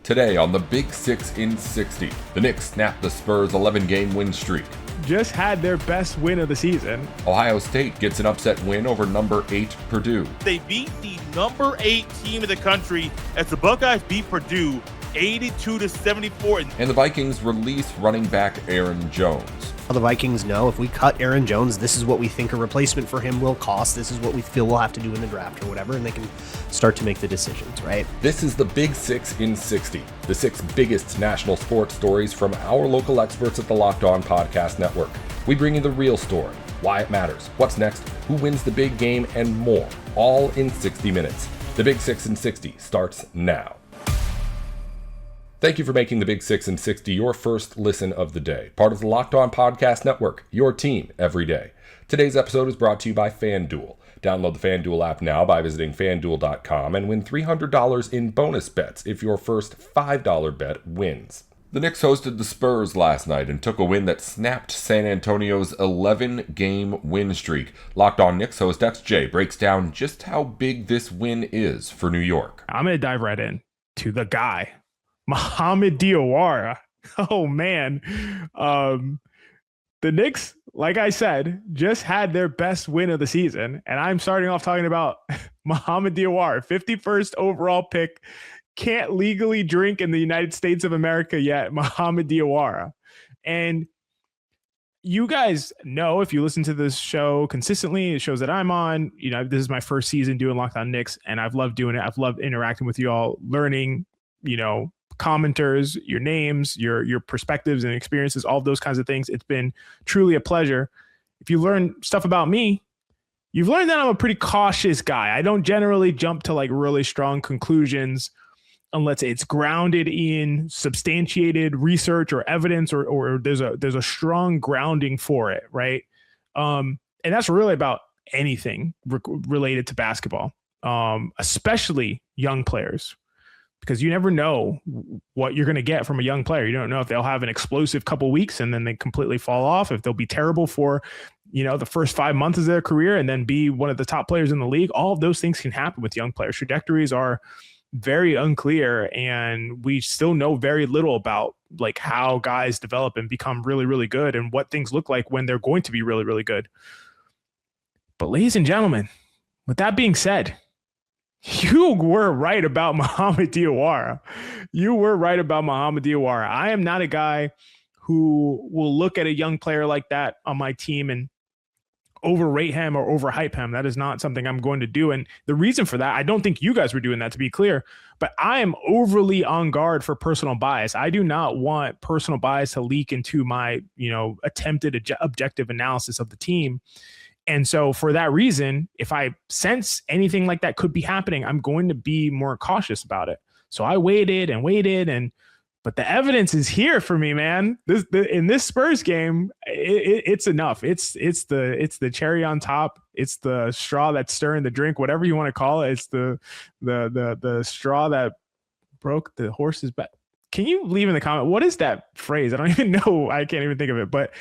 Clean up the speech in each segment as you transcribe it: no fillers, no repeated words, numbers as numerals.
Today on the Big 6 in 60, the Knicks snap the Spurs' 11-game win streak. Just had their best win of the season. Ohio State gets an upset win over number 8 Purdue. They beat the number 8 team in the country as the Buckeyes beat Purdue 82-74. And the Vikings release running back Aaron Jones. The Vikings know if we cut Aaron Jones, this is what we think a replacement for him will cost. This is what we feel we'll have to do in the draft or whatever, and they can start to make the decisions, right? This is the Big 6 in 60, the 6 biggest national sports stories from our local experts at the Locked On Podcast Network. We bring you the real story, why it matters, what's next, who wins the big game, and more, all in 60 minutes. The Big 6 in 60 starts now. Thank you for making the Big 6 in 60 your first listen of the day. Part of the Locked On Podcast Network, your team every day. Today's episode is brought to you by FanDuel. Download the FanDuel app now by visiting FanDuel.com and win $300 in bonus bets if your first $5 bet wins. The Knicks hosted the Spurs last night and took a win that snapped San Antonio's 11-game win streak. Locked On Knicks host XJ breaks down just how big this win is for New York. I'm going to dive right in to the guy, Mohamed Diawara. Oh, man. The Knicks, like I said, just had their best win of the season. And I'm starting off talking about Mohamed Diawara, 51st overall pick. Can't legally drink in the United States of America yet, Mohamed Diawara. And you guys know, if you listen to this show consistently, the shows that I'm on, you know, this is my first season doing Locked On Knicks, and I've loved doing it. I've loved interacting with you all, learning, you know, commenters, your names, your perspectives and experiences, all of those kinds of things. It's been truly a pleasure. If you learn stuff about me, you've learned that I'm a pretty cautious guy. I don't generally jump to like really strong conclusions unless it's grounded in substantiated research or evidence or there's a strong grounding for it, right? And that's really about anything related to basketball, especially young players. Because you never know what you're going to get from a young player. You don't know if they'll have an explosive couple weeks and then they completely fall off, if they'll be terrible for, you know, the first 5 months of their career and then be one of the top players in the league. All of those things can happen with young players. Trajectories are very unclear, and we still know very little about like how guys develop and become really, really good and what things look like when they're going to be really, really good. But ladies and gentlemen, with that being said, you were right about Mohamed Diawara. You were right about Mohamed Diawara. I am not a guy who will look at a young player like that on my team and overrate him or overhype him. That is not something I'm going to do. And the reason for that, I don't think you guys were doing that, to be clear, but I am overly on guard for personal bias. I do not want personal bias to leak into my, you know, attempted objective analysis of the team. And so for that reason, if I sense anything like that could be happening, I'm going to be more cautious about it. So I waited, but the evidence is here for me, man. In this Spurs game, it's enough. It's the cherry on top. It's the straw that's stirring the drink, whatever you want to call it. It's the straw that broke the horse's back. Can you leave in the comment? What is that phrase? I don't even know. I can't even think of it, but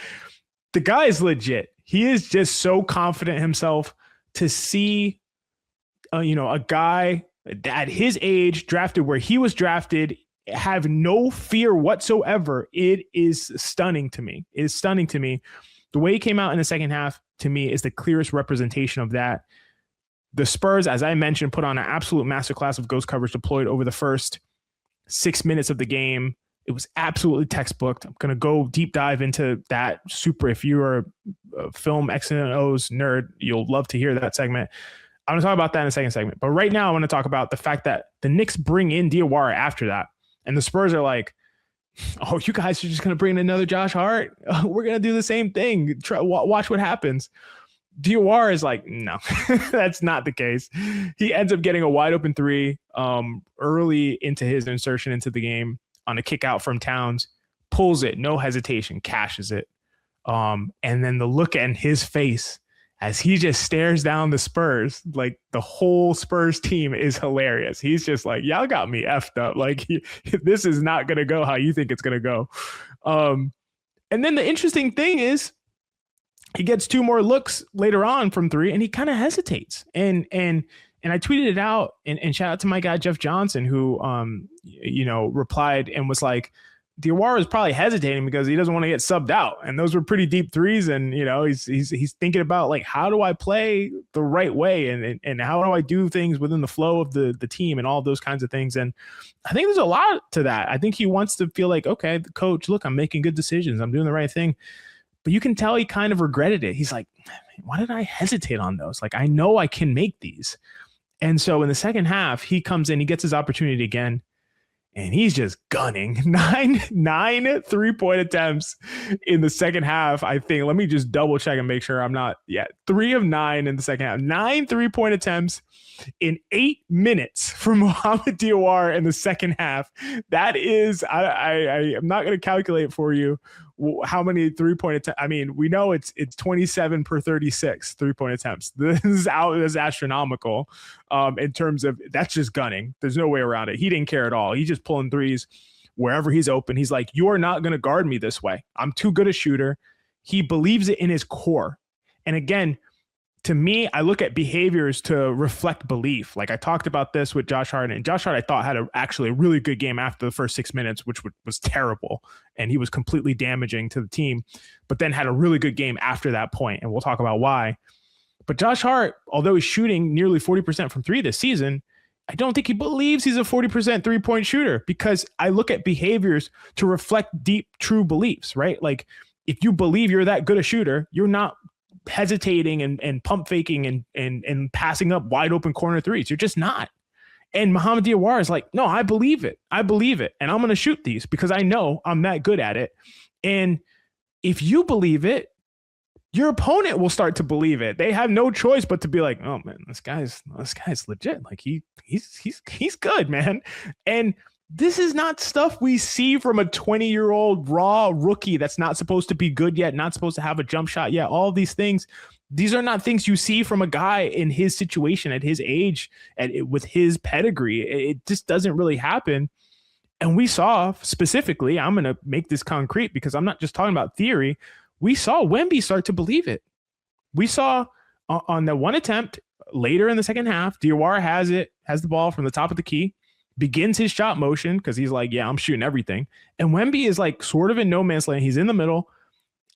the guy is legit. He is just so confident in himself to see, a guy at his age, drafted where he was drafted, have no fear whatsoever. It is stunning to me. It is stunning to me. The way he came out in the second half, to me, is the clearest representation of that. The Spurs, as I mentioned, put on an absolute masterclass of ghost coverage deployed over the first 6 minutes of the game. It was absolutely textbook. I'm going to go deep dive into that super. If you're a film X and O's nerd, you'll love to hear that segment. I'm going to talk about that in the second segment. But right now, I want to talk about the fact that the Knicks bring in Diawara after that. And the Spurs are like, oh, you guys are just going to bring in another Josh Hart? We're going to do the same thing. Watch what happens. Diawara is like, no, that's not the case. He ends up getting a wide open three early into his insertion into the game on a kick out from Towns, pulls it, no hesitation, cashes it. And then the look in his face as he just stares down the Spurs, like the whole Spurs team is hilarious. He's just like, y'all got me effed up. Like, this is not going to go how you think it's going to go. And then the interesting thing is he gets two more looks later on from three and he kind of hesitates. And And I tweeted it out and shout out to my guy, Jeff Johnson, who, replied and was like, Diawara is probably hesitating because he doesn't want to get subbed out. And those were pretty deep threes. And, he's thinking about like, how do I play the right way? And how do I do things within the flow of the team and all those kinds of things. And I think there's a lot to that. I think he wants to feel like, okay, coach, look, I'm making good decisions. I'm doing the right thing. But you can tell he kind of regretted it. He's like, why did I hesitate on those? Like, I know I can make these. And so in the second half, he comes in, he gets his opportunity again. And he's just gunning nine 3-point attempts in the second half. I think, let me just double check and make sure I'm not, 3 of 9 in the second half, 9 3-point attempts in 8 minutes from Mohamed Diawara in the second half. That is, I'm not going to calculate for you how many 3-point attempts. I mean, we know it's 27 per 36 3-point attempts. This is astronomical in terms of, that's just gunning. There's no way around it. He didn't care at all. He's just pulling threes wherever he's open. He's like, you are not going to guard me this way. I'm too good a shooter. He believes it in his core. And again, to me, I look at behaviors to reflect belief. Like I talked about this with Josh Hart, and Josh Hart, I thought, had actually a really good game after the first 6 minutes, which was terrible. And he was completely damaging to the team, but then had a really good game after that point. And we'll talk about why. But Josh Hart, although he's shooting nearly 40% from three this season, I don't think he believes he's a 40% 3-point shooter, because I look at behaviors to reflect deep, true beliefs, right? Like if you believe you're that good a shooter, you're not hesitating and pump faking and passing up wide open corner threes. You're just not. And Mohamed Diawara is like, no, I believe it. And I'm going to shoot these because I know I'm that good at it. And if you believe it, your opponent will start to believe it. They have no choice but to be like, oh man, this guy's legit. Like he's good, man. And this is not stuff we see from a 20-year-old raw rookie that's not supposed to be good yet, not supposed to have a jump shot yet. All these things, these are not things you see from a guy in his situation at his age and with his pedigree. It just doesn't really happen. And we saw specifically, I'm going to make this concrete because I'm not just talking about theory. We saw Wemby start to believe it. We saw on the one attempt later in the second half, Diawara has the ball from the top of the key, begins his shot motion because he's like, yeah, I'm shooting everything. And Wemby is like sort of in no man's land. He's in the middle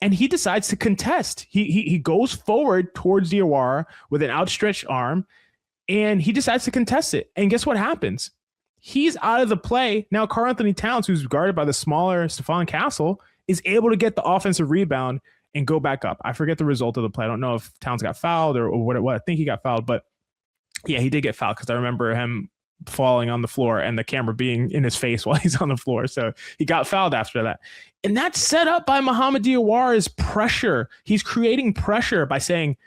and he decides to contest. He goes forward towards Diawara with an outstretched arm and he decides to contest it. And guess what happens? He's out of the play. Now, Karl Anthony Towns, who's guarded by the smaller Stephon Castle, is able to get the offensive rebound and go back up. I forget the result of the play. I don't know if Towns got fouled or what it was. I think he got fouled, but yeah, he did get fouled because I remember him falling on the floor and the camera being in his face while he's on the floor. So he got fouled after that. And that's set up by Mohamed Diawara's pressure. He's creating pressure by saying,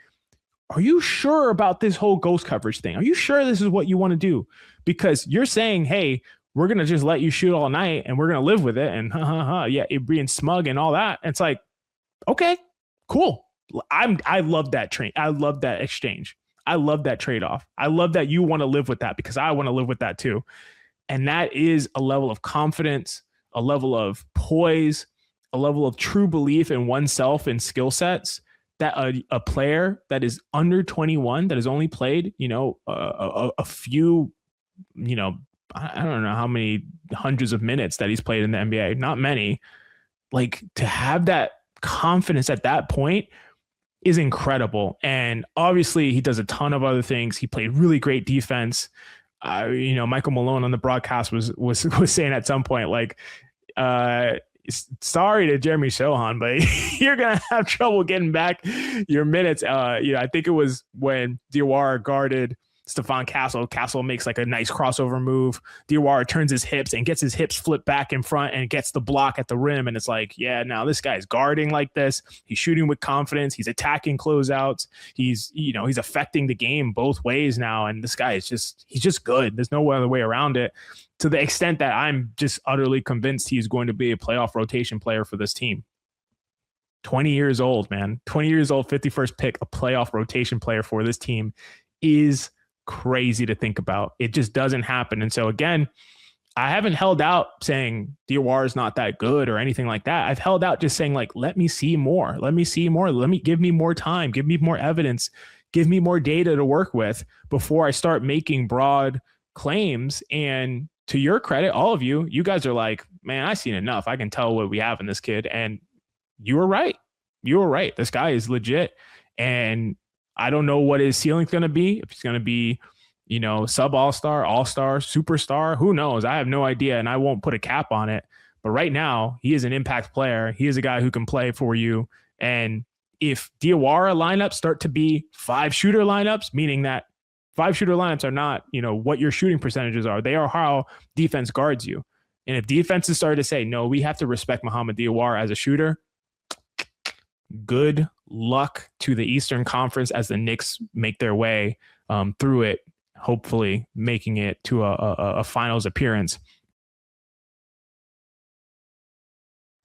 are you sure about this whole ghost coverage thing? Are you sure this is what you want to do? Because you're saying, hey, we're going to just let you shoot all night and we're going to live with it. And yeah, it being smug and all that. And it's like, okay, cool. I love that train. I love that exchange. I love that trade-off. I love that you want to live with that because I want to live with that too. And that is a level of confidence, a level of poise, a level of true belief in oneself and skill sets that a player that is under 21, that has only played, a few, I don't know how many hundreds of minutes that he's played in the NBA, not many, like to have that confidence at that point is incredible. And obviously he does a ton of other things. He played really great defense. Michael Malone on the broadcast was saying at some point, like, sorry to Jeremy Sohan, but you're going to have trouble getting back your minutes. I think it was when Diawara guarded Stephon Castle. Castle makes like a nice crossover move. Diawara turns his hips and gets his hips flipped back in front and gets the block at the rim. And it's like, yeah, now this guy's guarding like this. He's shooting with confidence. He's attacking closeouts. He's affecting the game both ways now. And this guy he's just good. There's no other way around it, to the extent that I'm just utterly convinced he's going to be a playoff rotation player for this team. 20 years old, man. 20 years old, 51st pick, a playoff rotation player for this team is crazy to think about. It just doesn't happen. And so again, I haven't held out saying Diawara is not that good or anything like that. I've held out just saying, like, let me see more. Give me more time. Give me more evidence. give me more data to work with before I start making broad claims. And to your credit, all of you guys are like, man, I've seen enough. I can tell what we have in this kid. And you were right. You were right. This guy is legit. And I don't know what his ceiling's going to be. If he's going to be, sub all-star, superstar, who knows? I have no idea, and I won't put a cap on it. But right now, he is an impact player. He is a guy who can play for you. And if Diawara lineups start to be 5-shooter lineups, meaning that 5-shooter lineups are not, what your shooting percentages are. They are how defense guards you. And if defenses start to say, no, we have to respect Muhammad Diawara as a shooter, good luck to the Eastern Conference as the Knicks make their way through it, hopefully making it to a finals appearance.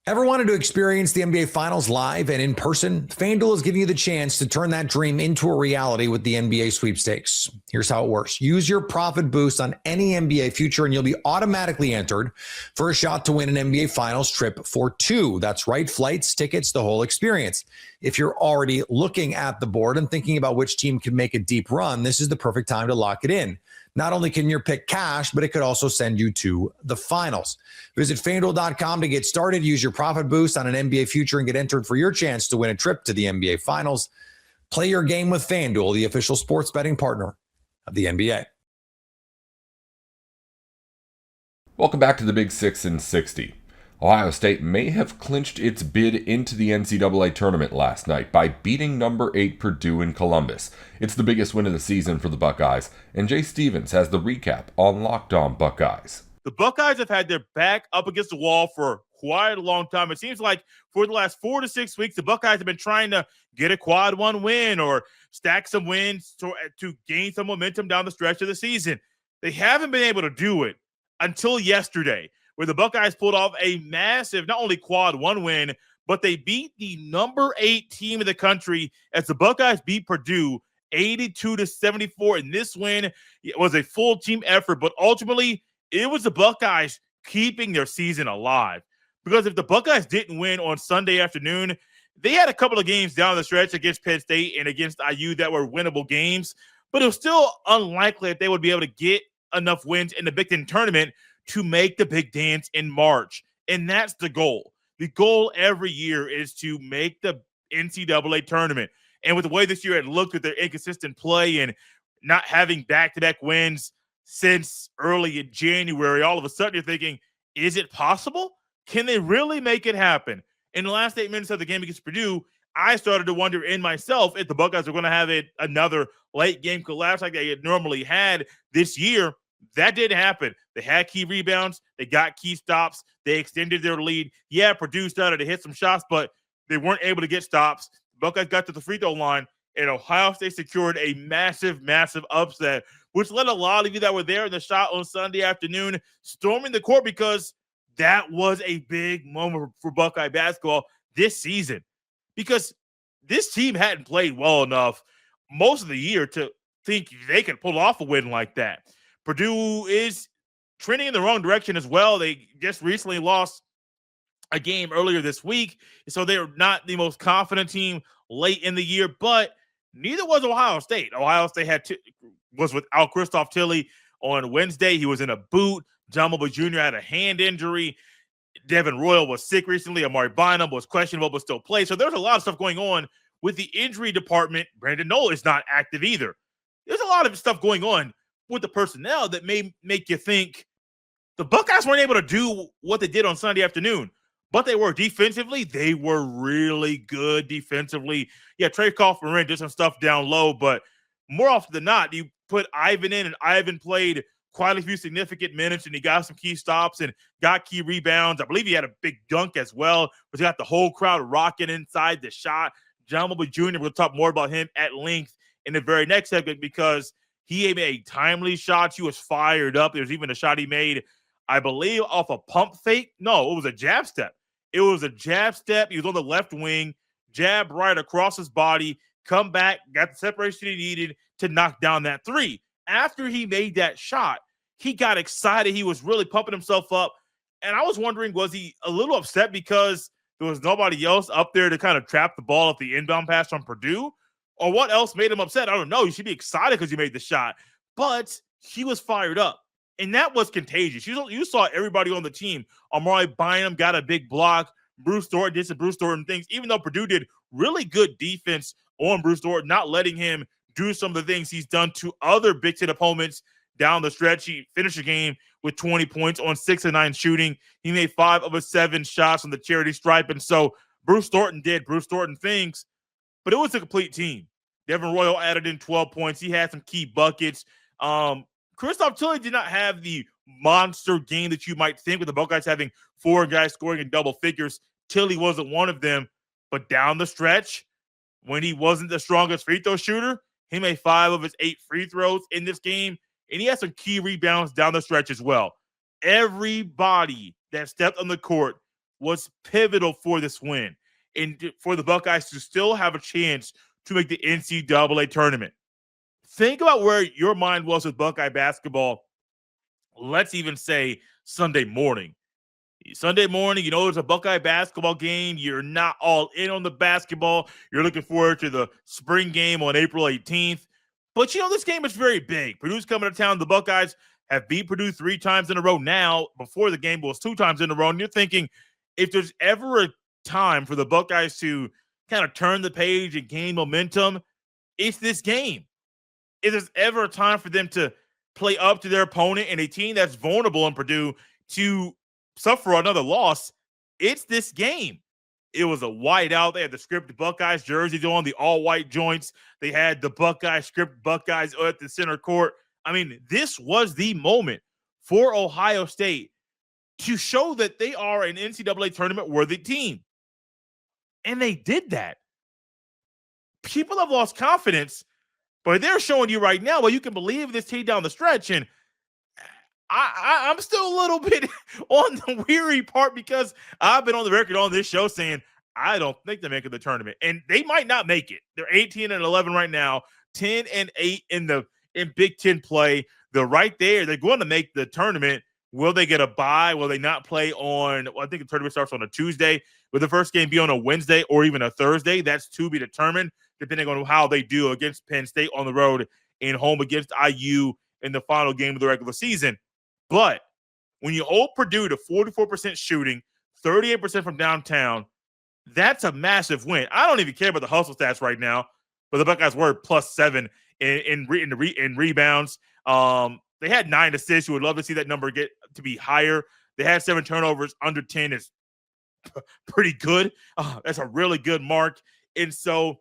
Ever wanted to experience the NBA Finals live and in person? FanDuel is giving you the chance to turn that dream into a reality with the NBA sweepstakes. Here's how it works. Use your profit boost on any NBA future and you'll be automatically entered for a shot to win an NBA Finals trip for 2. That's right, flights, tickets, the whole experience. If you're already looking at the board and thinking about which team can make a deep run, this is the perfect time to lock it in. Not only can your pick cash, but it could also send you to the finals. Visit FanDuel.com to get started. Use your profit boost on an NBA future and get entered for your chance to win a trip to the NBA Finals. Play your game with FanDuel, the official sports betting partner of the NBA. Welcome back to the Big 6 and 60. Ohio State may have clinched its bid into the NCAA tournament last night by beating number 8 Purdue in Columbus. It's the biggest win of the season for the Buckeyes, and Jay Stevens has the recap on Locked On Buckeyes. The Buckeyes have had their back up against the wall for quite a long time. It seems like for the last 4 to 6 weeks, the Buckeyes have been trying to get a quad 1 win or stack some wins to gain some momentum down the stretch of the season. They haven't been able to do it until yesterday, where the Buckeyes pulled off a massive, not only quad 1 win, but they beat the number 8 team in the country as the Buckeyes beat Purdue 82-74. And this win was a full team effort, but ultimately it was the Buckeyes keeping their season alive. Because if the Buckeyes didn't win on Sunday afternoon, they had a couple of games down the stretch against Penn State and against IU that were winnable games, but it was still unlikely that they would be able to get enough wins in the Big Ten tournament to make the big dance in March. And that's the goal. The goal every year is to make the NCAA tournament. And with the way this year had looked with their inconsistent play and not having back-to-back wins since early in January, all of a sudden you're thinking, is it possible? Can they really make it happen? In the last 8 minutes of the game against Purdue, I started to wonder in myself if the Buckeyes are going to have another late game collapse like they had normally had this year. That didn't happen. They had key rebounds. They got key stops. They extended their lead. Yeah, Purdue started to hit some shots, but they weren't able to get stops. The Buckeyes got to the free throw line, and Ohio State secured a massive, massive upset, which led a lot of you that were there in the shot on Sunday afternoon storming the court because that was a big moment for Buckeye basketball this season. Because this team hadn't played well enough most of the year to think they could pull off a win like that. Purdue is trending in the wrong direction as well. They just recently lost a game earlier this week, so they're not the most confident team late in the year, but neither was Ohio State. Ohio State was without Christoph Tilley on Wednesday. He was in a boot. John Mobley Jr. had a hand injury. Devin Royal was sick recently. Amari Bynum was questionable but still played. So there's a lot of stuff going on with the injury department. Brandon Knoll is not active either. There's a lot of stuff going on with the personnel that may make you think the Buckeyes weren't able to do what they did on Sunday afternoon, but they were defensively. They were really good defensively. Yeah, Trey Kaufman did some stuff down low, but more often than not, you put Ivan in, and Ivan played quite a few significant minutes, and he got some key stops and got key rebounds. I believe he had a big dunk as well, but he got the whole crowd rocking inside the shot. John Mobley Jr., we'll talk more about him at length in the very next segment because he made a timely shot. He was fired up. There's even a shot he made, I believe, off a pump fake. No, it was a jab step. It was a jab step. He was on the left wing, jab right across his body, come back, got the separation he needed to knock down that three. After he made that shot, he got excited. He was really pumping himself up. And I was wondering, was he a little upset because there was nobody else up there to kind of trap the ball at the inbound pass from Purdue? or what else made him upset. I don't know. You should be excited because you made the shot, but he was fired up. And that was contagious. You saw everybody on the team. Amari Bynum got a big block. Bruce Thornton did some Bruce Thornton things, even though Purdue did really good defense on Bruce Thornton, not letting him do some of the things he's done to other Big Ten opponents down the stretch. He finished the game with 20 points on 6 of 9 shooting. He made 5 of his 7 shots on the charity stripe. And so Bruce Thornton did Bruce Thornton things, but it was a complete team. Devin Royal added in 12 points. He had some key buckets. Christoph Tilly did not have the monster game that you might think with the Buckeyes having 4 guys scoring in double figures. Tilly wasn't one of them, but down the stretch, when he wasn't the strongest free throw shooter, he made 5 of his 8 free throws in this game, and he had some key rebounds down the stretch as well. Everybody that stepped on the court was pivotal for this win and for the Buckeyes to still have a chance to make the NCAA tournament. Think about where your mind was with Buckeye basketball, let's even say Sunday morning. Sunday morning, there's a Buckeye basketball game. You're not all in on the basketball. You're looking forward to the spring game on April 18th. But, this game is very big. Purdue's coming to town. The Buckeyes have beat Purdue 3 times in a row now. Before the game, it was 2 times in a row. And you're thinking, if there's ever a time for the Buckeyes to kind of turn the page and gain momentum, it's this game. If there's ever a time for them to play up to their opponent and a team that's vulnerable in Purdue to suffer another loss, it's this game. It was a whiteout. They had the script Buckeyes jerseys on, the all-white joints. They had the Buckeye script Buckeyes at the center court. I mean, this was the moment for Ohio State to show that they are an NCAA tournament-worthy team. And they did that. People have lost confidence, but they're showing you right now, well, you can believe this team down the stretch. And I'm still a little bit on the weary part because I've been on the record on this show saying I don't think they're making the tournament, and they might not make it. They're 18-11 right now, 10-8 in Big Ten play. They're right there. They're going to make the tournament. Will they get a bye? Will they not play on? Well, I think the tournament starts on a Tuesday. Will the first game be on a Wednesday or even a Thursday? That's to be determined, depending on how they do against Penn State on the road and home against IU in the final game of the regular season. But when you hold Purdue to 44% shooting, 38% from downtown, that's a massive win. I don't even care about the hustle stats right now, but the Buckeyes were +7 in rebounds. They had 9 assists. You would love to see that number get to be higher. They had 7 turnovers. Under 10 is pretty good. That's a really good mark. And so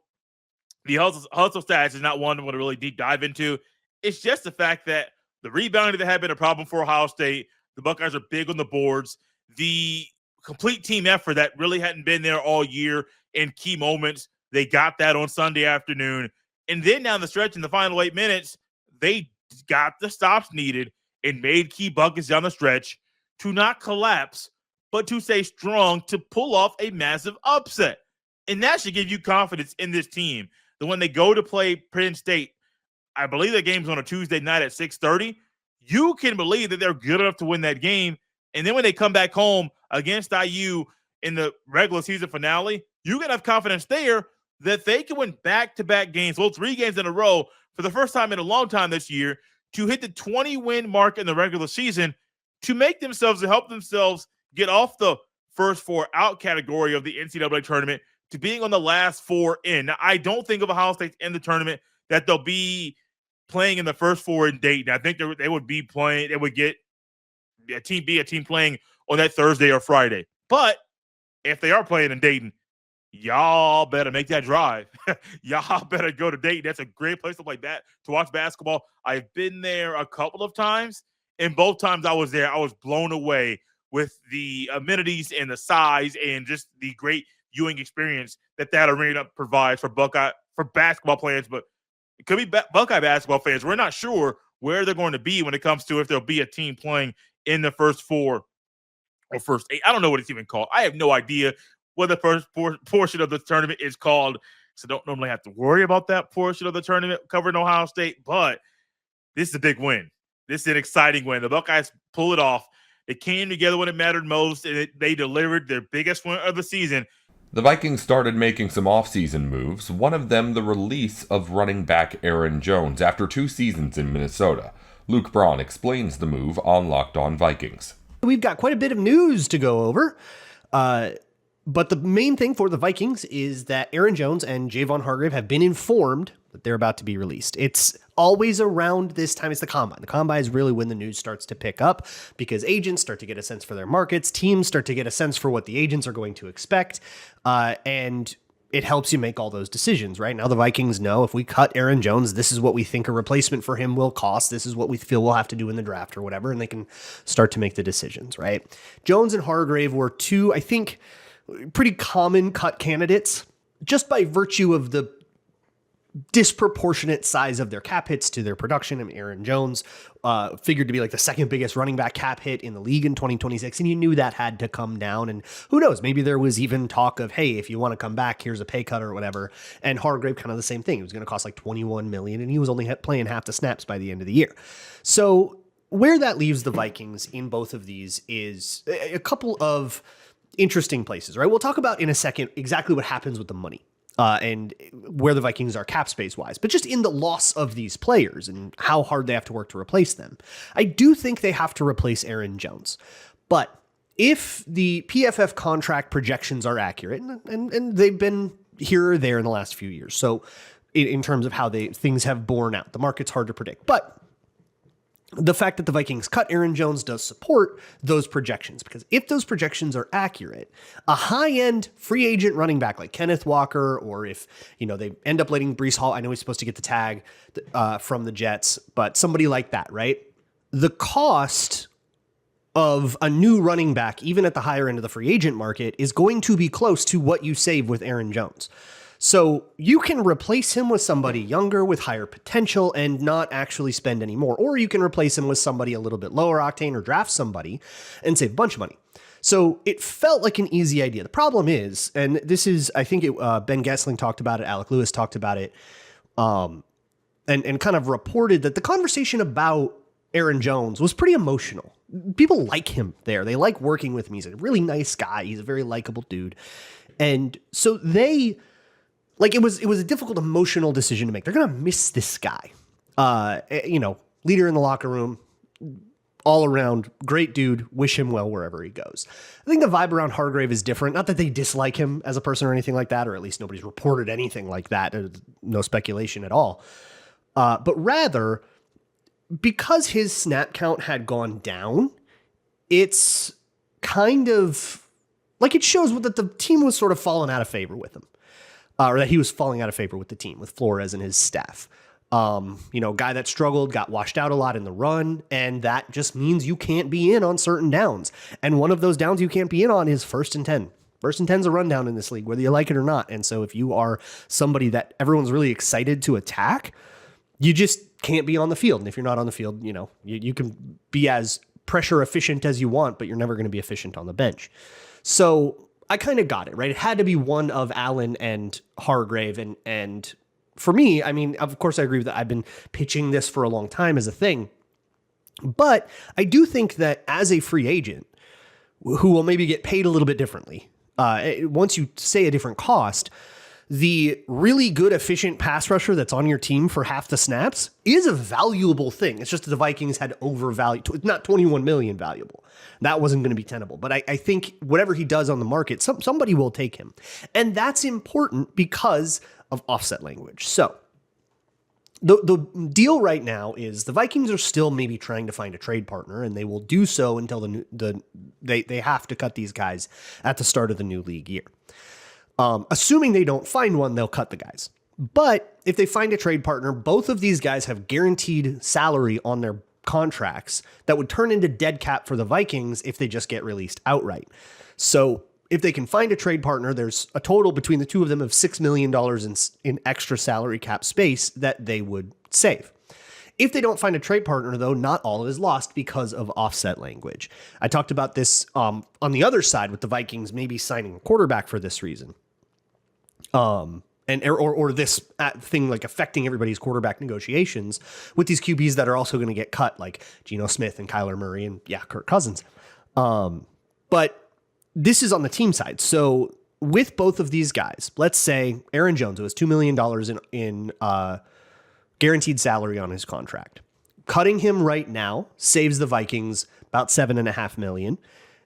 the hustle stats is not one I want to really deep dive into. It's just the fact that the rebounding that had been a problem for Ohio State. The Buckeyes are big on the boards. The complete team effort that really hadn't been there all year in key moments, they got that on Sunday afternoon. And then down the stretch in the final 8 minutes, they got the stops needed and made key buckets down the stretch to not collapse, but to stay strong to pull off a massive upset. And that should give you confidence in this team that when they go to play Penn State, I believe the game's on a Tuesday night at 6:30. You can believe that they're good enough to win that game. And then when they come back home against IU in the regular season finale, you can have confidence there that they can win back-to-back games, 3 games in a row for the first time in a long time this year, to hit the 20-win mark in the regular season, to make themselves, to help themselves get off the first 4 out category of the NCAA tournament to being on the last 4 in. Now, I don't think of Ohio State in the tournament that they'll be playing in the first 4 in Dayton. I think they would be playing, they would get a team playing on that Thursday or Friday. But if they are playing in Dayton, y'all better make that drive. Y'all better go to Dayton. That's a great place to play to watch basketball. I've been there a couple of times, and both times I was there, I was blown away with the amenities and the size and just the great viewing experience that arena provides for basketball players, but it could be Buckeye basketball fans. We're not sure where they're going to be when it comes to if there'll be a team playing in the first 4 or first 8. I don't know what it's even called. I have no idea what the first portion of the tournament is called, so don't normally have to worry about that portion of the tournament covering Ohio State, but this is a big win. This is an exciting win. The Buckeyes pull it off. It came together when it mattered most, and they delivered their biggest win of the season. The Vikings started making some offseason moves, one of them the release of running back Aaron Jones after 2 seasons in Minnesota. Luke Braun explains the move on Locked On Vikings. We've got quite a bit of news to go over, but the main thing for the Vikings is that Aaron Jones and Javon Hargrave have been informed that they're about to be released. It's always around this time. It's the Combine. The Combine is really when the news starts to pick up because agents start to get a sense for their markets. Teams start to get a sense for what the agents are going to expect. And it helps you make all those decisions, right? Now the Vikings know if we cut Aaron Jones, this is what we think a replacement for him will cost. This is what we feel we'll have to do in the draft or whatever. And they can start to make the decisions, right? Jones and Hargrave were 2, I think, pretty common cut candidates just by virtue of the disproportionate size of their cap hits to their production. I mean, Aaron Jones figured to be like the second biggest running back cap hit in the league in 2026, and you knew that had to come down. And who knows, maybe there was even talk of, hey, if you want to come back, here's a pay cut or whatever. And Hargrave, kind of the same thing. It was going to cost like $21 million, and he was only playing half the snaps by the end of the year. So where that leaves the Vikings in both of these is a couple of interesting places, right? We'll talk about in a second exactly what happens with the money. And where the Vikings are cap space wise, but just in the loss of these players and how hard they have to work to replace them. I do think they have to replace Aaron Jones, but if the PFF contract projections are accurate, and they've been here or there in the last few years, so in terms of how things have borne out, the market's hard to predict, but the fact that the Vikings cut Aaron Jones does support those projections, because if those projections are accurate, a high-end free agent running back like Kenneth Walker, or if they end up letting Breece Hall, I know he's supposed to get the tag from the Jets, but somebody like that, right? The cost of a new running back, even at the higher end of the free agent market, is going to be close to what you save with Aaron Jones. So you can replace him with somebody younger with higher potential and not actually spend any more. Or you can replace him with somebody a little bit lower octane or draft somebody and save a bunch of money. So it felt like an easy idea. The problem is, and this is, I think Ben Gessling talked about it, Alec Lewis talked about it, and kind of reported that the conversation about Aaron Jones was pretty emotional. People like him there. They like working with him. He's a really nice guy. He's a very likable dude. And so it was a difficult emotional decision to make. They're going to miss this guy. Leader in the locker room, all around, great dude, wish him well wherever he goes. I think the vibe around Hargrave is different. Not that they dislike him as a person or anything like that, or at least nobody's reported anything like that. No speculation at all. But rather, because his snap count had gone down, it's kind of like it shows that the team was sort of falling out of favor with him. Or that he was falling out of favor with the team, with Flores and his staff. Guy that struggled, got washed out a lot in the run, and that just means you can't be in on certain downs. And one of those downs you can't be in on is 1st and 10. 1st and 10's a rundown in this league, whether you like it or not. And so if you are somebody that everyone's really excited to attack, you just can't be on the field. And if you're not on the field, you can be as pressure efficient as you want, but you're never going to be efficient on the bench. So I kind of got it, right? It had to be one of Allen and Hargrave. And for me, I mean, of course, I agree with that. I've been pitching this for a long time as a thing. But I do think that as a free agent who will maybe get paid a little bit differently, once you say a different cost, the really good, efficient pass rusher that's on your team for half the snaps is a valuable thing. It's just that the Vikings had overvalued. It's not $21 million valuable. That wasn't going to be tenable. But I think whatever he does on the market, somebody will take him. And that's important because of offset language. So the deal right now is the Vikings are still maybe trying to find a trade partner, and they will do so until they have to cut these guys at the start of the new league year. Assuming they don't find one, they'll cut the guys. But if they find a trade partner, both of these guys have guaranteed salary on their contracts that would turn into dead cap for the Vikings if they just get released outright. So if they can find a trade partner, there's a total between the two of them of $6 million in extra salary cap space that they would save. If they don't find a trade partner, though, not all is lost because of offset language. I talked about this on the other side with the Vikings maybe signing a quarterback for this reason. Or this thing like affecting everybody's quarterback negotiations with these QBs that are also going to get cut, like Geno Smith and Kyler Murray and Kirk Cousins. But this is on the team side. So with both of these guys, let's say Aaron Jones, who has $2 million in guaranteed salary on his contract. Cutting him right now saves the Vikings about $7.5 million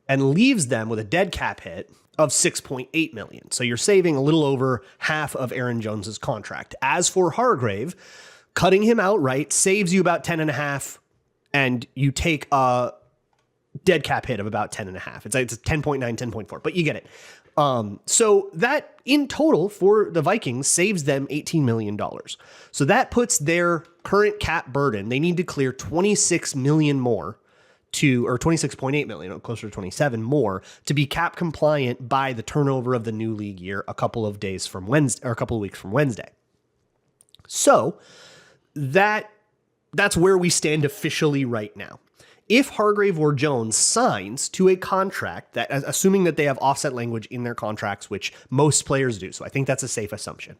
and leaves them with a dead cap hit of $6.8 million. So you're saving a little over half of Aaron Jones's contract. As for Hargrave, cutting him outright saves you about 10.5, and you take a dead cap hit of about 10.5. It's 10.9, 10.4, but you get it. So that in total for the Vikings saves them $18 million. So that puts their current cap burden. They need to clear $26 million more or $26.8 million, closer to 27 more, to be cap compliant by the turnover of the new league year a couple of days from Wednesday, or a couple of weeks from Wednesday. So that's where we stand officially right now. If Hargrave or Jones signs to a contract that, assuming that they have offset language in their contracts, which most players do, so I think that's a safe assumption.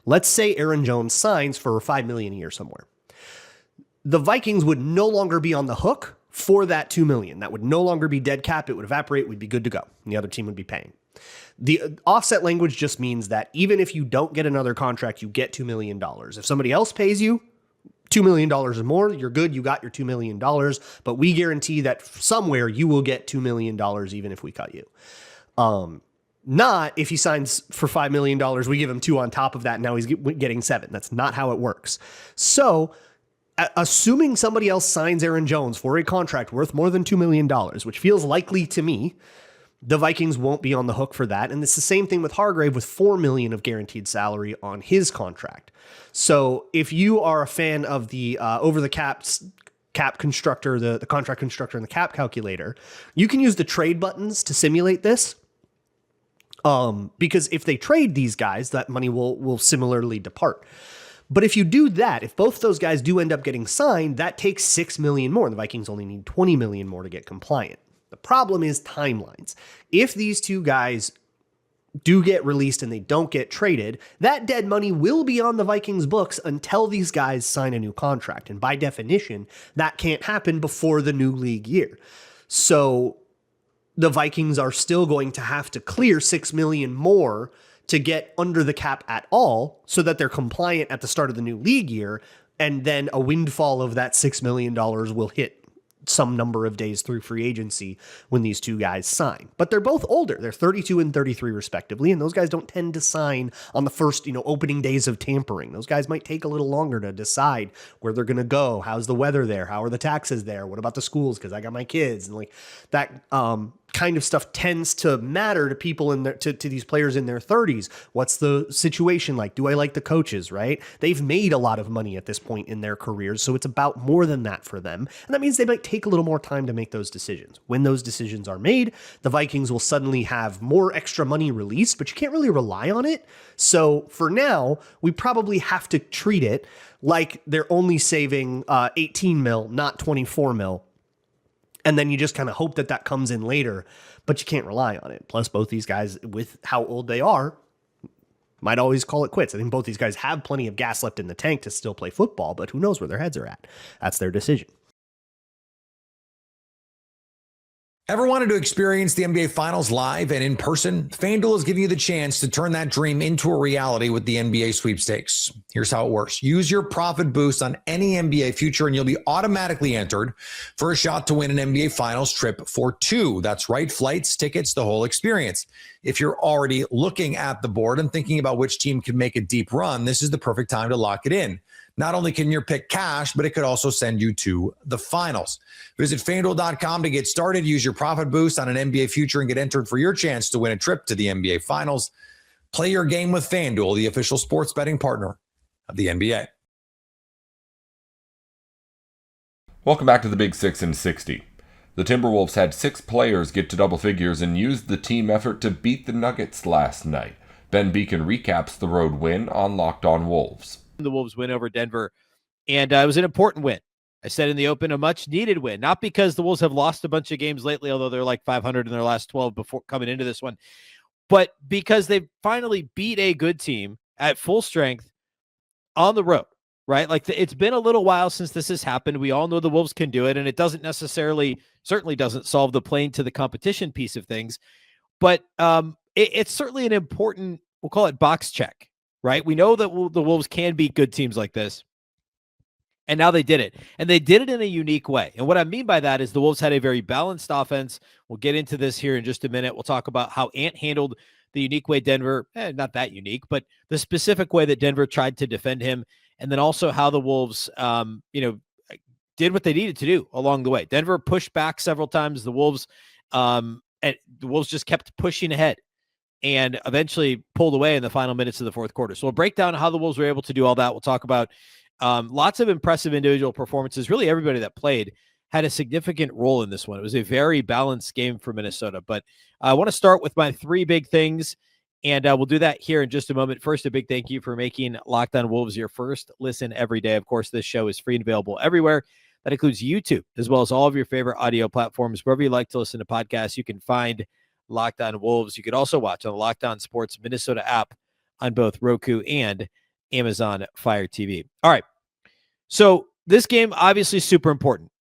Let's say Aaron Jones signs for $5 million a year somewhere. The Vikings would no longer be on the hook for that $2 million. That would no longer be dead cap. It would evaporate. We'd be good to go. And the other team would be paying. The offset language just means that even if you don't get another contract, you get $2 million. If somebody else pays you $2 million or more, you're good. You got your $2 million, but we guarantee that somewhere you will get $2 million even if we cut you. Not if he signs for $5 million, we give him $2 on top of that, and now he's getting $7. That's not how it works. So assuming somebody else signs Aaron Jones for a contract worth more than $2 million, which feels likely to me, the Vikings won't be on the hook for that. And it's the same thing with Hargrave with $4 million of guaranteed salary on his contract. So if you are a fan of the over the cap constructor, the contract constructor and the cap calculator, you can use the trade buttons to simulate this. Because if they trade these guys, that money will similarly depart. But if you do that, if both those guys do end up getting signed, that takes $6 million more. The Vikings only need $20 million more to get compliant. The problem is timelines. If these two guys do get released and they don't get traded, that dead money will be on the Vikings books until these guys sign a new contract. And by definition, that can't happen before the new league year. So the Vikings are still going to have to clear $6 million more to get under the cap at all so that they're compliant at the start of the new league year. And then a windfall of that $6 million will hit some number of days through free agency when these two guys sign. But they're both older. They're 32 and 33 respectively, and those guys don't tend to sign on the first, opening days of tampering. Those guys might take a little longer to decide where they're going to go. How's the weather there? How are the taxes there? What about the schools? Because I got my kids. And like that kind of stuff tends to matter to people to these players in their 30s. What's the situation like? Do I like the coaches, right? They've made a lot of money at this point in their careers, so it's about more than that for them. And that means they might take a little more time to make those decisions. When those decisions are made, the Vikings will suddenly have more extra money released, but you can't really rely on it. So for now, we probably have to treat it like they're only saving 18 mil, not 24 mil. And then you just kind of hope that comes in later, but you can't rely on it. Plus, both these guys, with how old they are, might always call it quits. I think both these guys have plenty of gas left in the tank to still play football, but who knows where their heads are at. That's their decision. Ever wanted to experience the NBA Finals live and in person? FanDuel is giving you the chance to turn that dream into a reality with the NBA sweepstakes. Here's how it works. Use your profit boost on any NBA future and you'll be automatically entered for a shot to win an NBA Finals trip for two. That's right, flights, tickets, the whole experience. If you're already looking at the board and thinking about which team can make a deep run, this is the perfect time to lock it in. Not only can your pick cash, but it could also send you to the finals. Visit FanDuel.com to get started. Use your profit boost on an NBA future and get entered for your chance to win a trip to the NBA Finals. Play your game with FanDuel, the official sports betting partner of the NBA. Welcome back to the Big 6 and 60. The Timberwolves had 6 players get to double figures and used the team effort to beat the Nuggets last night. Ben Beacon recaps the road win on Locked On Wolves. The Wolves win over Denver, and it was an important win. I said in the open, a much-needed win, not because the Wolves have lost a bunch of games lately, although they're like 500 in their last 12 before coming into this one, but because they finally beat a good team at full strength on the road, right? Like it's been a little while since this has happened. We all know the Wolves can do it, and it doesn't certainly doesn't solve the playing to the competition piece of things, But it's certainly an important, we'll call it box check, right? We know that the Wolves can beat good teams like this. And now they did it. And they did it in a unique way. And what I mean by that is the Wolves had a very balanced offense. We'll get into this here in just a minute. We'll talk about how Ant handled the unique way Denver, not that unique, but the specific way that Denver tried to defend him. And then also how the Wolves, did what they needed to do along the way. Denver pushed back several times. The Wolves just kept pushing ahead and eventually pulled away in the final minutes of the fourth quarter. So we'll break down how the Wolves were able to do all that. We'll talk about lots of impressive individual performances. Really, everybody that played had a significant role in this one. It was a very balanced game for Minnesota. But I want to start with my three big things, and we'll do that here in just a moment. First, a big thank you for making Locked On Wolves your first listen every day. Of course, this show is free and available everywhere. That includes YouTube, as well as all of your favorite audio platforms. Wherever you like to listen to podcasts, you can find Locked On Wolves. You could also watch on the Locked On Sports Minnesota app on both Roku and Amazon Fire TV. All right. So this game, obviously super important.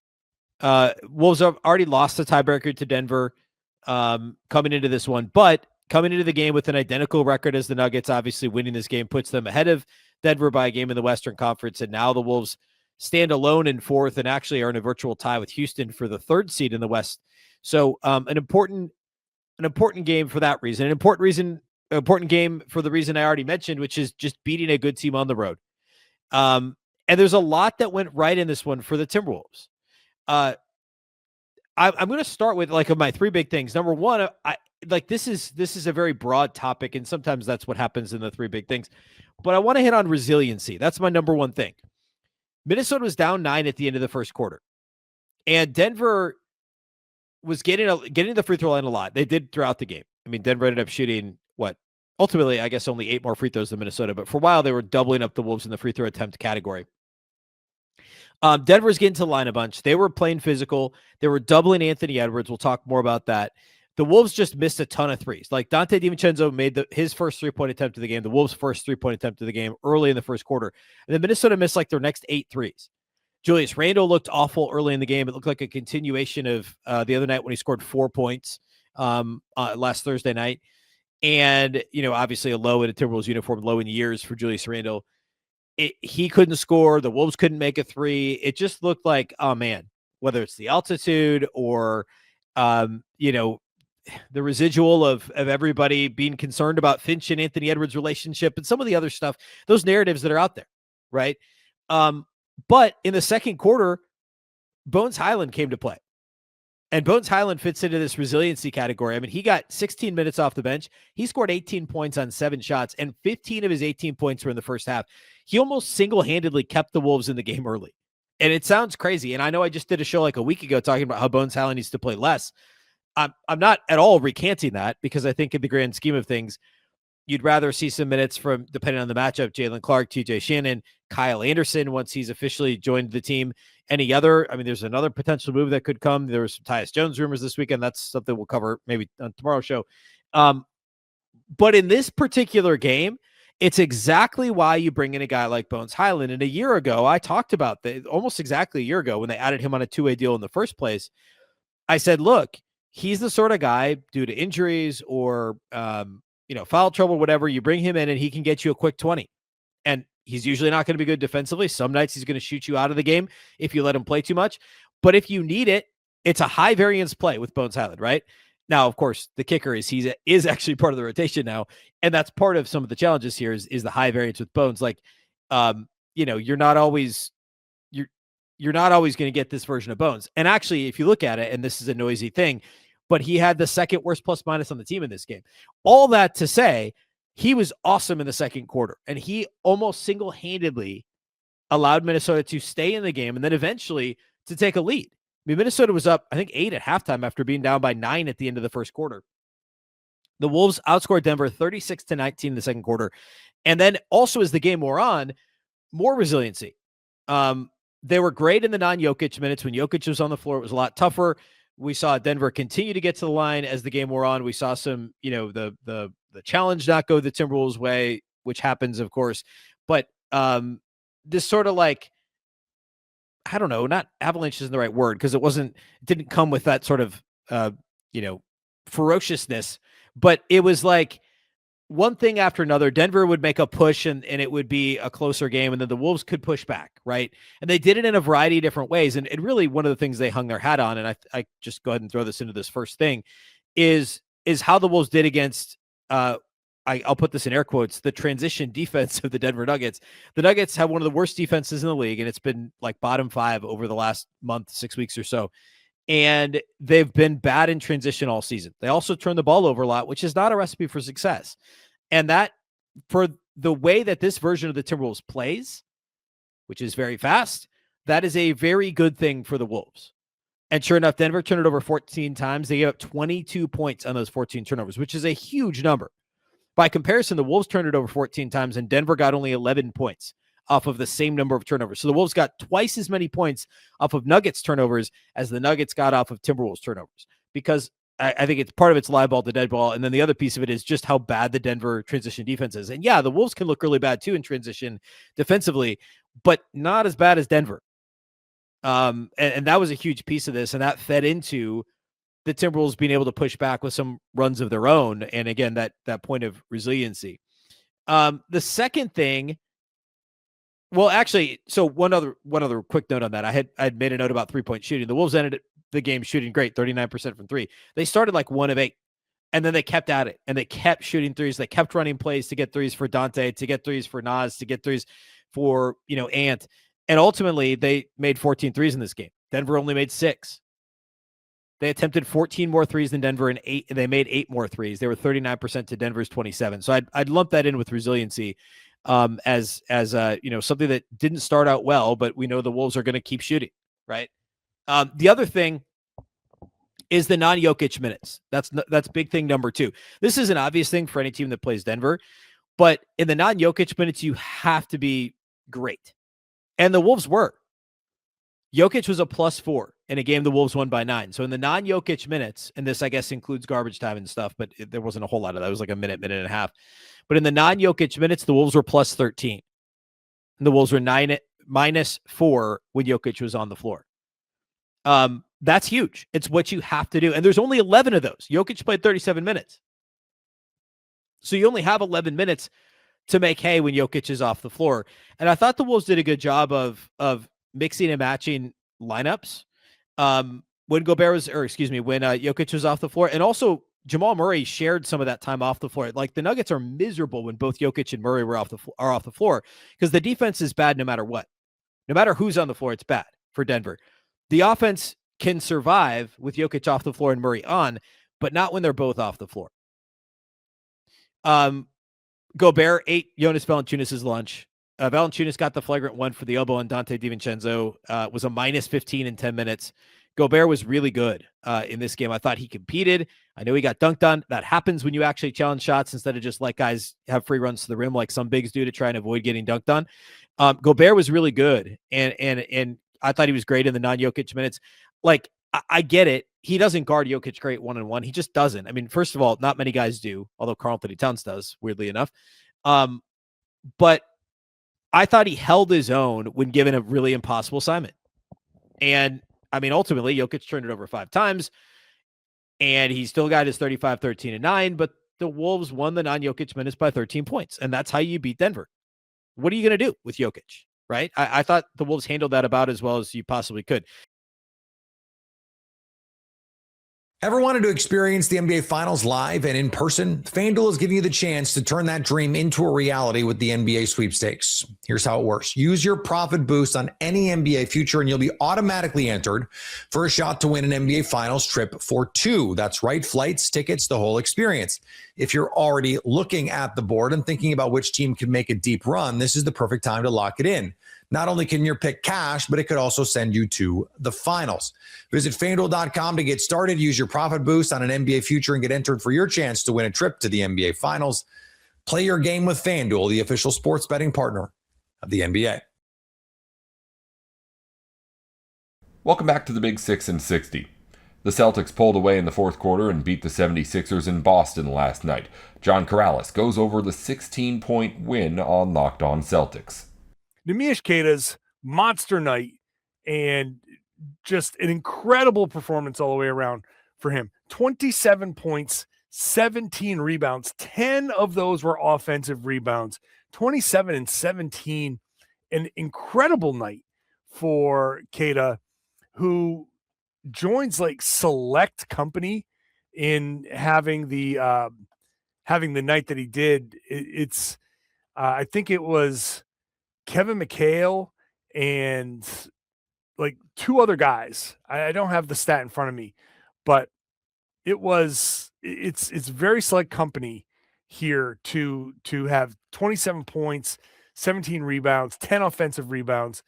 Wolves have already lost the tiebreaker to Denver coming into this one, but coming into the game with an identical record as the Nuggets, obviously winning this game puts them ahead of Denver by a game in the Western Conference. And now the Wolves stand alone in fourth and actually are in a virtual tie with Houston for the third seed in the West. So an important game for that reason, an important game for the reason I already mentioned, which is just beating a good team on the road. And there's a lot that went right in this one for the Timberwolves. I'm going to start with my three big things. Number one, this is a very broad topic, and sometimes that's what happens in the three big things. But I want to hit on resiliency. That's my number one thing. Minnesota was down 9 at the end of the first quarter, and Denver was getting the free throw line a lot. They did throughout the game. I mean, Denver ended up shooting ultimately, I guess, only 8 more free throws than Minnesota, but for a while they were doubling up the Wolves in the free throw attempt category. Denver's getting to the line a bunch. They were playing physical. They were doubling Anthony Edwards. We'll talk more about that. The Wolves just missed a ton of threes. Like Dante DiVincenzo made his first 3-point attempt of the game, the Wolves' first 3-point attempt of the game early in the first quarter. And then Minnesota missed their next 8 threes. Julius Randle looked awful early in the game. It looked like a continuation of the other night when he scored 4 points last Thursday night. And, obviously a low in a Timberwolves uniform, low in years for Julius Randle. He couldn't score. The Wolves couldn't make a three. It just looked like, oh man, whether it's the altitude or, the residual of everybody being concerned about Finch and Anthony Edwards' relationship and some of the other stuff, those narratives that are out there, right? But in the second quarter, Bones Highland came to play. And Bones Highland fits into this resiliency category. I mean, he got 16 minutes off the bench. He scored 18 points on 7 shots, and 15 of his 18 points were in the first half. He almost single-handedly kept the Wolves in the game early. And it sounds crazy. And I know I just did a show a week ago talking about how Bones Highland needs to play less. I'm not at all recanting that, because I think in the grand scheme of things, you'd rather see some minutes from, depending on the matchup, Jalen Clark, TJ Shannon, Kyle Anderson, once he's officially joined the team. Any other, there's another potential move that could come. There were some Tyus Jones rumors this weekend. That's something we'll cover maybe on tomorrow's show. But in this particular game, it's exactly why you bring in a guy like Bones Highland. And a year ago, I talked about almost exactly a year ago when they added him on a 2-way deal in the first place. I said, look, he's the sort of guy, due to injuries or, foul trouble, whatever, you bring him in and he can get you a quick 20. And he's usually not going to be good defensively. Some nights he's going to shoot you out of the game if you let him play too much. But if you need it, it's a high variance play with Bones Highland, right? Now, of course, the kicker is he is actually part of the rotation now. And that's part of some of the challenges here is the high variance with Bones. You're not always going to get this version of Bones. And actually, if you look at it, and this is a noisy thing, but he had the second worst plus minus on the team in this game. All that to say, he was awesome in the second quarter, and he almost single-handedly allowed Minnesota to stay in the game and then eventually to take a lead. Minnesota was up, I think, 8 at halftime after being down by 9 at the end of the first quarter. The Wolves outscored Denver 36-19 in the second quarter. And then also as the game wore on, more resiliency. They were great in the non-Jokic minutes. When Jokic was on the floor, it was a lot tougher. We saw Denver continue to get to the line as the game wore on. We saw some, the challenge not go the Timberwolves' way, which happens, of course. But this sort of I don't know, not avalanche isn't the right word, because it didn't come with that sort of, ferociousness, but it was like one thing after another. Denver would make a push and it would be a closer game, and then the Wolves could push back, right? And they did it in a variety of different ways. And really one of the things they hung their hat on, and I just go ahead and throw this into this first thing, is how the Wolves did against, I'll put this in air quotes, the transition defense of the Denver Nuggets. The Nuggets have one of the worst defenses in the league, and it's been like bottom 5 over the last month, 6 weeks or so. And they've been bad in transition all season. They also turn the ball over a lot, which is not a recipe for success. And that, for the way that this version of the Timberwolves plays, which is very fast, that is a very good thing for the Wolves. And sure enough, Denver turned it over 14 times. They gave up 22 points on those 14 turnovers, which is a huge number. By comparison, the Wolves turned it over 14 times, and Denver got only 11 points off of the same number of turnovers. So the Wolves got twice as many points off of Nuggets turnovers as the Nuggets got off of Timberwolves turnovers, because I think it's part of it's live ball to dead ball. And then the other piece of it is just how bad the Denver transition defense is. And yeah, the Wolves can look really bad too in transition defensively, but not as bad as Denver. And that was a huge piece of this. And that fed into the Timberwolves being able to push back with some runs of their own. And again, that point of resiliency. The second thing, well, actually, so one other quick note on that. I'd made a note about 3-point shooting. The Wolves ended the game shooting great, 39% from 3. They started like 1 of 8, and then they kept at it, and they kept shooting threes. They kept running plays to get threes for Dante, to get threes for Naz, to get threes for, Ant. And ultimately, they made 14 threes in this game. Denver only made 6. They attempted 14 more threes than Denver, and they made 8 more threes. They were 39% to Denver's 27. So I'd lump that in with resiliency as something that didn't start out well, but we know the Wolves are going to keep shooting, right? The other thing is the non-Jokic minutes. That's big thing number 2. This is an obvious thing for any team that plays Denver, but in the non-Jokic minutes, you have to be great. And the Wolves were. Jokic was a +4 in a game the Wolves won by 9. So in the non-Jokic minutes, and this I guess includes garbage time and stuff, but there wasn't a whole lot of that. It was like a minute and a half. But in the non-Jokic minutes, the Wolves were +13. And the Wolves were -4 when Jokic was on the floor. That's huge. It's what you have to do. And there's only 11 of those. Jokic played 37 minutes. So you only have 11 minutes to make hay when Jokic is off the floor. And I thought the Wolves did a good job of mixing and matching lineups. When Jokic was off the floor. And also Jamal Murray shared some of that time off the floor. Like, the Nuggets are miserable when both Jokic and Murray are off the floor, because the defense is bad no matter what. No matter who's on the floor, it's bad for Denver. The offense can survive with Jokic off the floor and Murray on, but not when they're both off the floor. Gobert ate Jonas Valanciunas' lunch. Valanciunas got the flagrant 1 for the elbow on Dante DiVincenzo. Was a -15 in 10 minutes. Gobert was really good in this game. I thought he competed. I know he got dunked on. That happens when you actually challenge shots instead of just let guys have free runs to the rim like some bigs do to try and avoid getting dunked on. Gobert was really good, and I thought he was great in the non-Jokic minutes. Like, I get it. He doesn't guard Jokic great one-on-one. He just doesn't. I mean, first of all, not many guys do, although Karl-Anthony Towns does, weirdly enough. But I thought he held his own when given a really impossible assignment. And, I mean, ultimately, Jokic turned it over 5 times, and he still got his 35, 13, and 9, but the Wolves won the non-Jokic minutes by 13 points, and that's how you beat Denver. What are you going to do with Jokic, right? I thought the Wolves handled that about as well as you possibly could. Ever wanted to experience the NBA Finals live and in person? FanDuel is giving you the chance to turn that dream into a reality with the NBA sweepstakes. Here's how it works. Use your profit boost on any NBA future and you'll be automatically entered for a shot to win an NBA Finals trip for 2. That's right, flights, tickets, the whole experience. If you're already looking at the board and thinking about which team can make a deep run, this is the perfect time to lock it in. Not only can your pick cash, but it could also send you to the finals. Visit FanDuel.com to get started. Use your profit boost on an NBA future and get entered for your chance to win a trip to the NBA Finals. Play your game with FanDuel, the official sports betting partner of the NBA. Welcome back to the Big 6 and 60. The Celtics pulled away in the fourth quarter and beat the 76ers in Boston last night. John Corrales goes over the 16-point win on Locked On Celtics. Neemias Queta's monster night and just an incredible performance all the way around for him. 27 points, 17 rebounds. 10 of those were offensive rebounds, 27 and 17. An incredible night for Keita, who joins like select company in having the night that he did. It's I think it was Kevin McHale and like two other guys. I don't have the stat in front of me, but it's very select company here to have 27 points, 17 rebounds, 10 offensive rebounds.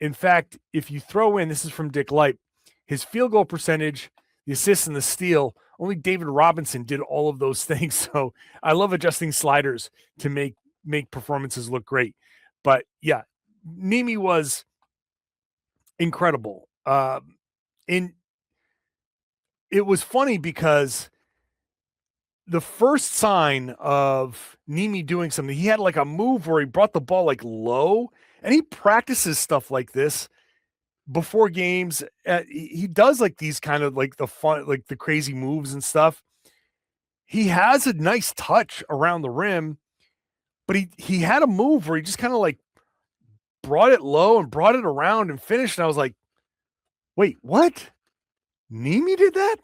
In fact, if you throw in, this is from Dick Light, his field goal percentage, the assists and the steal, only David Robinson did all of those things. So I love adjusting sliders to make performances look great. But yeah, Nimi was incredible. And it was funny because the first sign of Nimi doing something, he had like a move where he brought the ball like low, and he practices stuff like this before games. He does like these kind of like the fun, like the crazy moves and stuff. He has a nice touch around the rim, but he had a move where he just kind of like brought it low and brought it around and finished. And I was like, wait, what? Nimi did that?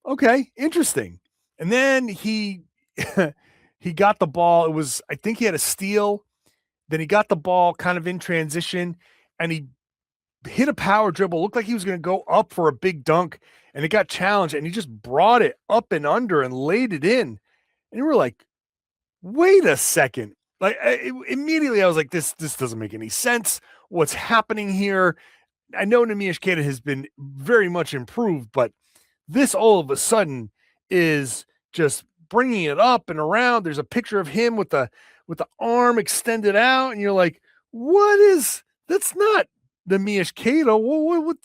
Okay, interesting. And then he got the ball. I think he had a steal. Then he got the ball kind of in transition, and he hit a power dribble. Looked like he was going to go up for a big dunk, and it got challenged, and he just brought it up and under and laid it in. And we were like, wait a second. Like immediately I was like, this doesn't make any sense. What's happening here? I know Neemias Queta has been very much improved, but this all of a sudden is just bringing it up and around. There's a picture of him with the arm extended out, and you're like, that's not Neemias Queta. What?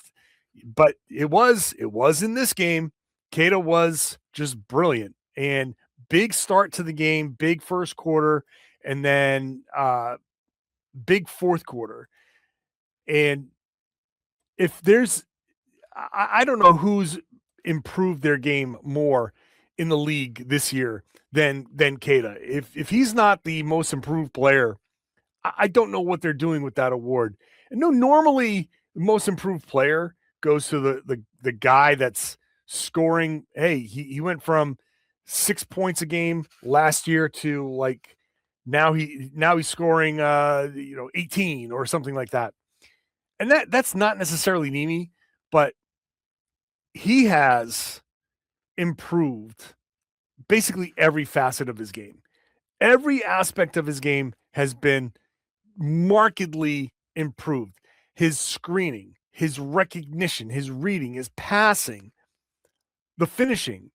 But it was in this game. Queta was just brilliant, and big start to the game, big first quarter, and then big fourth quarter. And if there's, I don't know who's improved their game more in the league this year than Queta. If he's not the most improved player, I don't know what they're doing with that award. And no, normally the most improved player goes to the guy that's scoring. Hey, he went from 6 points a game last year to like now he's scoring 18 or something like that. And that's not necessarily Nimi, but he has improved basically every facet of his game. Every aspect of his game has been markedly improved. His screening, his recognition, his reading, his passing, the finishing.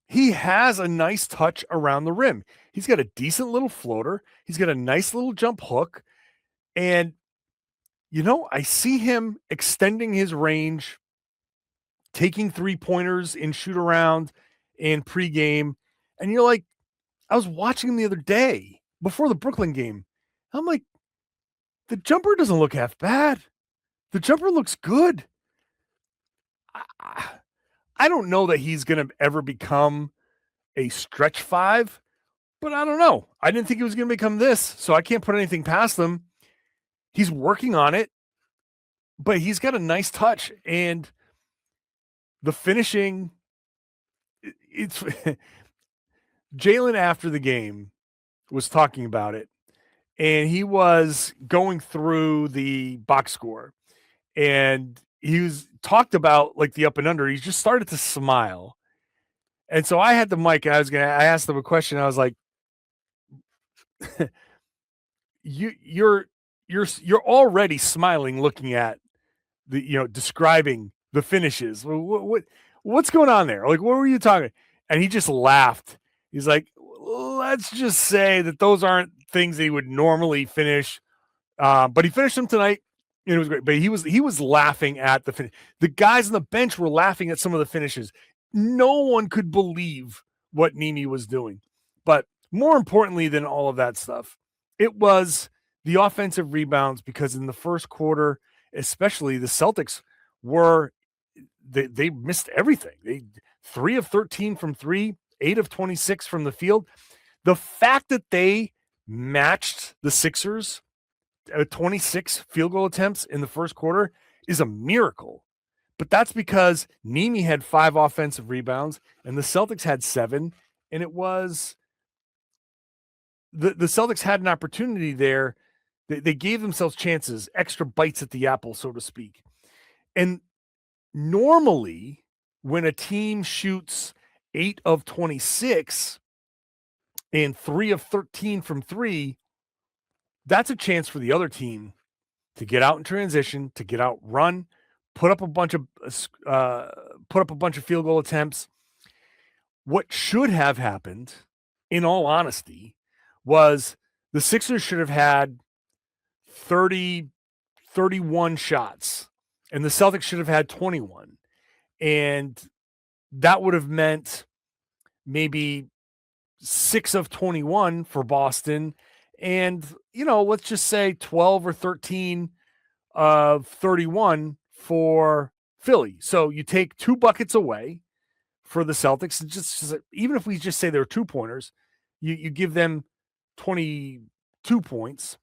He has a nice touch around the rim. He's got a decent little floater. He's got a nice little jump hook. And, I see him extending his range, taking 3-pointers in shoot around and pregame. And you're like, I was watching him the other day before the Brooklyn game. I'm like, the jumper doesn't look half bad. The jumper looks good. I don't know that he's going to ever become a stretch 5, but I don't know. I didn't think he was going to become this, so I can't put anything past him. He's working on it, but he's got a nice touch, and the finishing, it's Jalen after the game was talking about it, and he was going through the box score, and he was talked about like the up and under. He just started to smile. And so I had the mic. I asked him a question. I was like, you're already smiling looking at the, describing the finishes. What's going on there? Like, what were you talking? And he just laughed. He's like, let's just say that those aren't things that he would normally finish. But he finished them tonight. And it was great. But he was laughing at the finish. The guys on the bench were laughing at some of the finishes. No one could believe what Nimi was doing. But more importantly than all of that stuff, it was the offensive rebounds, because in the first quarter, especially, the Celtics they missed everything. They 3 of 13 from 3, 8 of 26 from the field. The fact that they matched the Sixers 26 field goal attempts in the first quarter is a miracle. But that's because Nimi had 5 offensive rebounds and the Celtics had 7. And it was the Celtics had an opportunity there. They gave themselves chances, extra bites at the apple, so to speak. And normally when a team shoots 8 of 26 and 3 of 13 from 3, that's a chance for the other team to get out in transition, to get out, run, put up a bunch of field goal attempts. What should have happened, in all honesty, was the Sixers should have had 31 shots, and the Celtics should have had 21. And that would have meant maybe 6 of 21 for Boston. And, let's just say 12 or 13 of 31 for Philly. So you take 2 buckets away for the Celtics. Just even if we just say they're 2-pointers, you give them 22 points.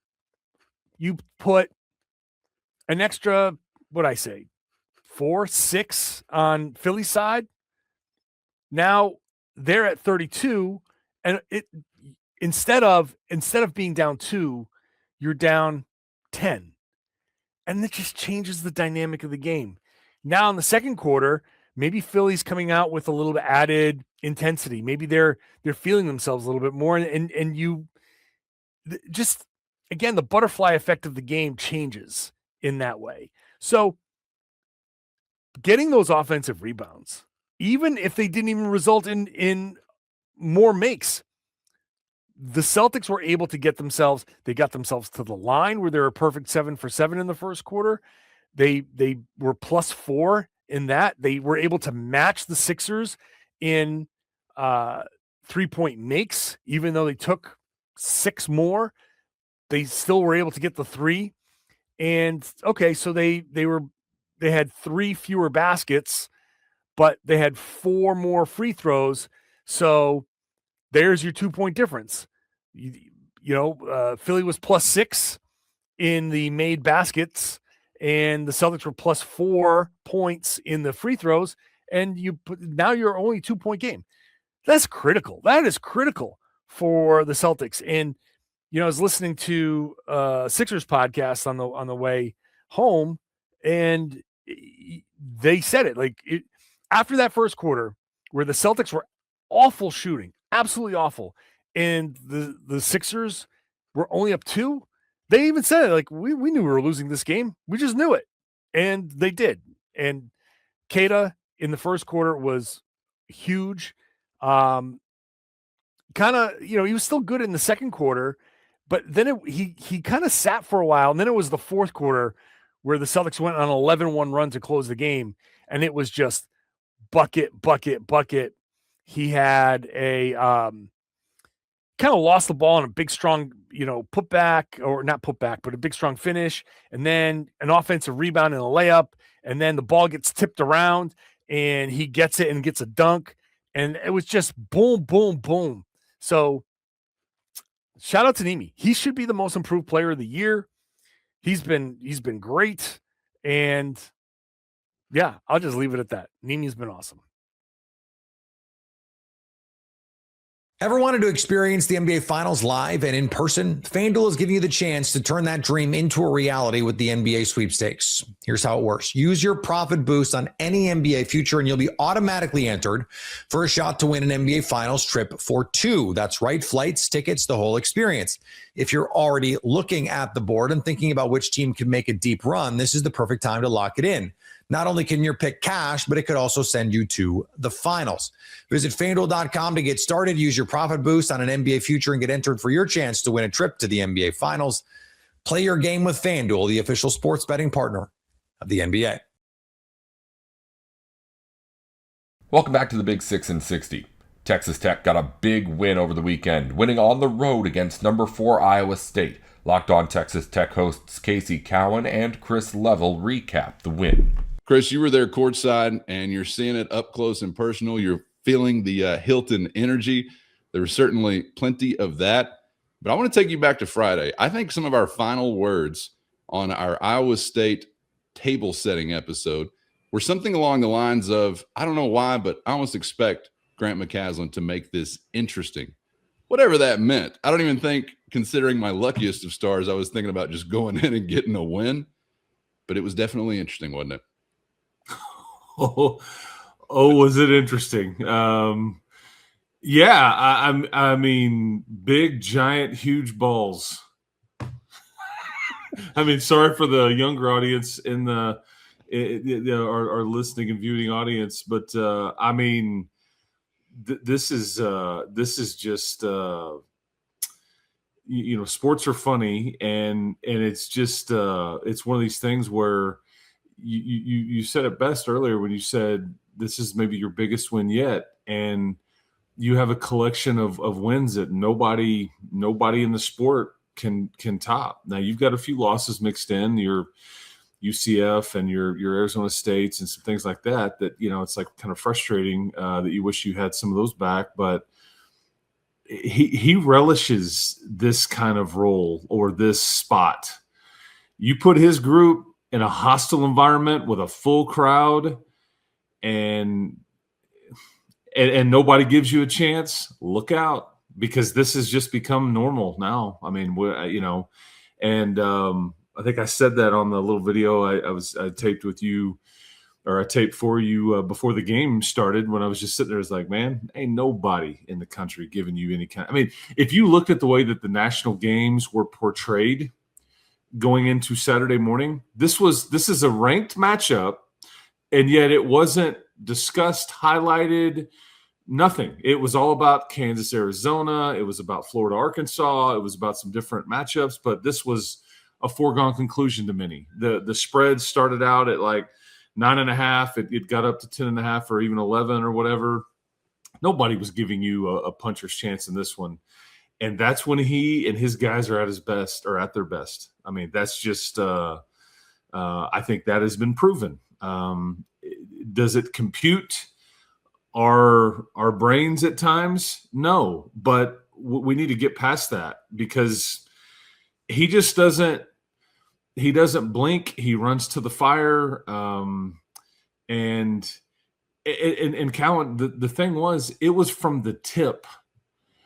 You put an extra, 4, 6 on Philly's side. Now they're at 32, and instead of being down 2, you're down 10. And that just changes the dynamic of the game. Now in the second quarter, maybe Philly's coming out with a little bit added intensity. Maybe they're feeling themselves a little bit more, and you just, again, the butterfly effect of the game changes in that way. So getting those offensive rebounds, even if they didn't even result in more makes, the Celtics were able to get themselves to the line where they were a perfect 7 for 7 in the first quarter. They were +4 in that. They were able to match the Sixers in 3-point makes, even though they took 6 more. They still were able to get the 3. And okay, so they had 3 fewer baskets, but they had 4 more free throws. So there's your 2-point difference. Philly was +6 in the made baskets, and the Celtics were +4 points in the free throws. And now you're only 2-point game. That's critical. That is critical for the Celtics. And I was listening to Sixers podcast on the way home, and they said it after that first quarter where the Celtics were awful shooting, absolutely awful, and the Sixers were only up 2. They even said it, we knew we were losing this game. We just knew it, and they did. And Keita in the first quarter was huge. Kind of, he was still good in the second quarter. But then he kind of sat for a while, and then it was the fourth quarter where the Celtics went on an 11-1 run to close the game, and it was just bucket, bucket, bucket. He had a kind of lost the ball on a big, strong, putback, or not putback, but a big, strong finish, and then an offensive rebound and a layup, and then the ball gets tipped around, and he gets it and gets a dunk, and it was just boom, boom, boom. So shout out to Nimi. He should be the most improved player of the year. He's been great. And yeah, I'll just leave it at that. Nimi's been awesome. Ever wanted to experience the NBA Finals live and in person? FanDuel is giving you the chance to turn that dream into a reality with the NBA sweepstakes. Here's how it works. Use your profit boost on any NBA future and you'll be automatically entered for a shot to win an NBA Finals trip for 2. That's right, flights, tickets, the whole experience. If you're already looking at the board and thinking about which team can make a deep run, this is the perfect time to lock it in. Not only can your pick cash, but it could also send you to the finals. Visit FanDuel.com to get started. Use your profit boost on an NBA future and get entered for your chance to win a trip to the NBA Finals. Play your game with FanDuel, the official sports betting partner of the NBA. Welcome back to the Big 6 and 60. Texas Tech got a big win over the weekend, winning on the road against number 4 Iowa State. Locked On Texas Tech hosts Casey Cowan and Chris Level recap the win. Chris, you were there courtside, and you're seeing it up close and personal. You're feeling the Hilton energy. There was certainly plenty of that. But I want to take you back to Friday. I think some of our final words on our Iowa State table setting episode were something along the lines of, I don't know why, but I almost expect Grant McCaslin to make this interesting. Whatever that meant. I don't even think, considering my luckiest of stars, I was thinking about just going in and getting a win. But it was definitely interesting, wasn't it? Oh, was it interesting? Yeah, I mean, big, giant, huge balls. I mean, sorry for the younger audience in our listening and viewing audience, but I mean, this is just sports are funny, and it's just it's one of these things where you said it best earlier when you said this is maybe your biggest win yet, and you have a collection of wins that nobody in the sport can top. Now you've got a few losses mixed in, your UCF and your Arizona States and some things like that it's like kind of frustrating that you wish you had some of those back, but he relishes this kind of role or this spot. You put his group in a hostile environment with a full crowd and nobody gives you a chance, look out, because this has just become normal now. I mean, I think I said that on the little video I taped with you, or I taped for you before the game started, when I was just sitting there. It's like, man, ain't nobody in the country giving you any kind. I mean, if you looked at the way that the national games were portrayed going into Saturday morning, this is a ranked matchup, and yet it wasn't discussed, highlighted, nothing. It was all about Kansas, Arizona. It was about Florida, Arkansas. It was about some different matchups, but this was a foregone conclusion to many. The spread started out at like 9.5. It got up to 10.5 or even 11 or whatever. Nobody was giving you a puncher's chance in this one. And that's when he and his guys are at his best, or at their best. I mean, that's just I think that has been proven. Does it compute our brains at times? No, but we need to get past that, because he just doesn't blink. He runs to the fire. And Callan, the thing was, it was from the tip.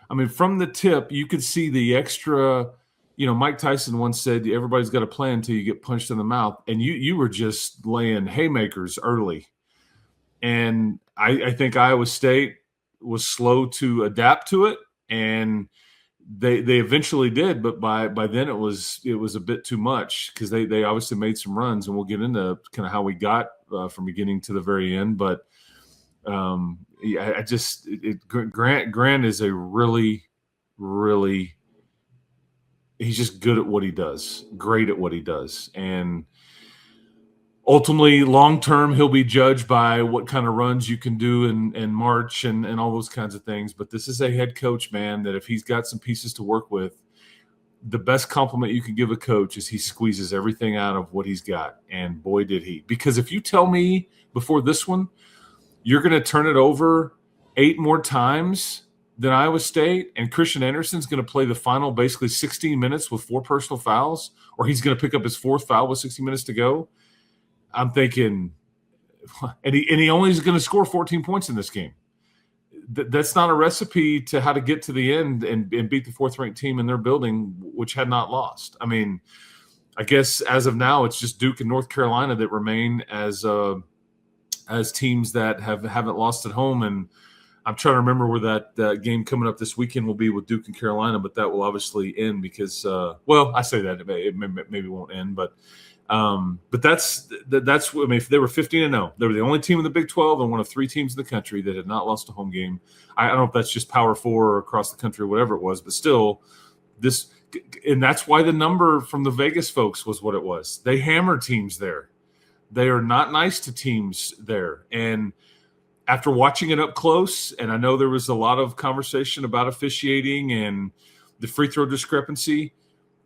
I mean, from the tip, you could see the extra. Mike Tyson once said, everybody's got a plan until you get punched in the mouth. And you were just laying haymakers early. And I think Iowa State was slow to adapt to it. And they eventually did. But by then it was a bit too much, because they obviously made some runs. And we'll get into kind of how we got from beginning to the very end. But Grant is a really, really, he's just good at what he does, great at what he does. And ultimately, long term, he'll be judged by what kind of runs you can do in March and all those kinds of things. But this is a head coach, man, that if he's got some pieces to work with, the best compliment you can give a coach is he squeezes everything out of what he's got. And boy, did he. Because if you tell me before this one, you're going to turn it over 8 more times than Iowa State, and Christian Anderson's going to play the final basically 16 minutes with 4 personal fouls, or he's going to pick up his 4th foul with 60 minutes to go, I'm thinking, and he only is going to score 14 points in this game. That's not a recipe to how to get to the end and beat the 4th-ranked team in their building, which had not lost. I mean, I guess as of now, it's just Duke and North Carolina that remain as teams that haven't lost at home. And I'm trying to remember where that game coming up this weekend will be with Duke and Carolina, but that will obviously end because, I say that it maybe won't end, but that's I mean, if they were 15-0, they were the only team in the Big 12 and one of 3 teams in the country that had not lost a home game. I don't know if that's just Power 4 or across the country or whatever it was, but still this, and that's why the number from the Vegas folks was what it was. They hammer teams there. They are not nice to teams there. And after watching it up close, and I know there was a lot of conversation about officiating and the free throw discrepancy,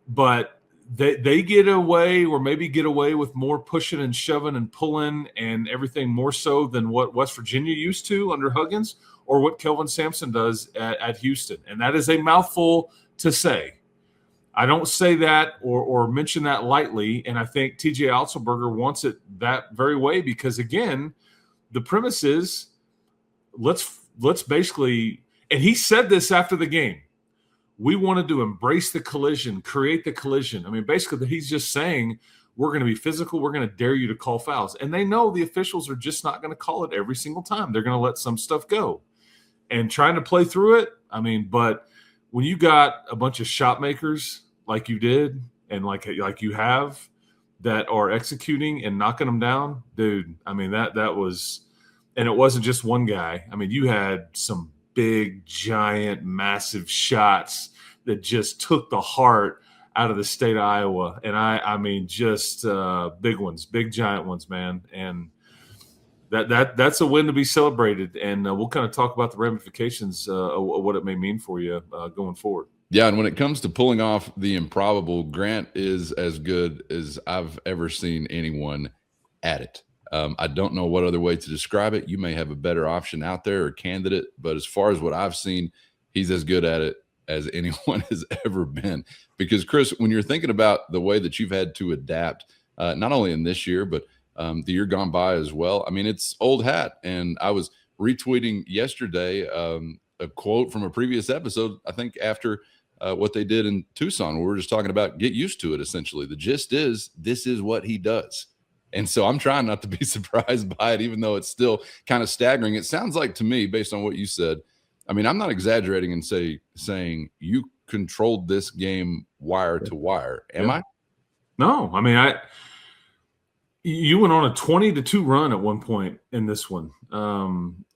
but they get away, or maybe get away with more pushing and shoving and pulling and everything more so than what West Virginia used to under Huggins, or what Kelvin Sampson does at Houston. And that is a mouthful to say. I don't say that or mention that lightly, and I think TJ Otzelberger wants it that very way because, again, the premise is let's basically – and he said this after the game. We wanted to embrace the collision, create the collision. I mean, basically, he's just saying we're going to be physical. We're going to dare you to call fouls. And they know the officials are just not going to call it every single time. They're going to let some stuff go. And trying to play through it, I mean, but when you got a bunch of shot makers like you did and like you have that are executing and knocking them down, dude, I mean, that was – and it wasn't just one guy. I mean, you had some big, giant, massive shots that just took the heart out of the state of Iowa. And I mean, just big ones, big, giant ones, man. And that's a win to be celebrated. And we'll kind of talk about the ramifications of what it may mean for you going forward. Yeah, and when it comes to pulling off the improbable, Grant is as good as I've ever seen anyone at it. I don't know what other way to describe it. You may have a better option out there or candidate, but as far as what I've seen, he's as good at it as anyone has ever been. Because, Chris, when you're thinking about the way that you've had to adapt, not only in this year, but the year gone by as well, I mean, it's old hat. And I was retweeting yesterday a quote from a previous episode, I think after what they did in Tucson, where we were just talking about get used to it, essentially. The gist is this is what he does. And so I'm trying not to be surprised by it, even though it's still kind of staggering. It sounds like to me, based on what you said, I mean, I'm not exaggerating and saying you controlled this game wire to wire. Am I? No, I mean, you went on a 20-2 run at one point in this one.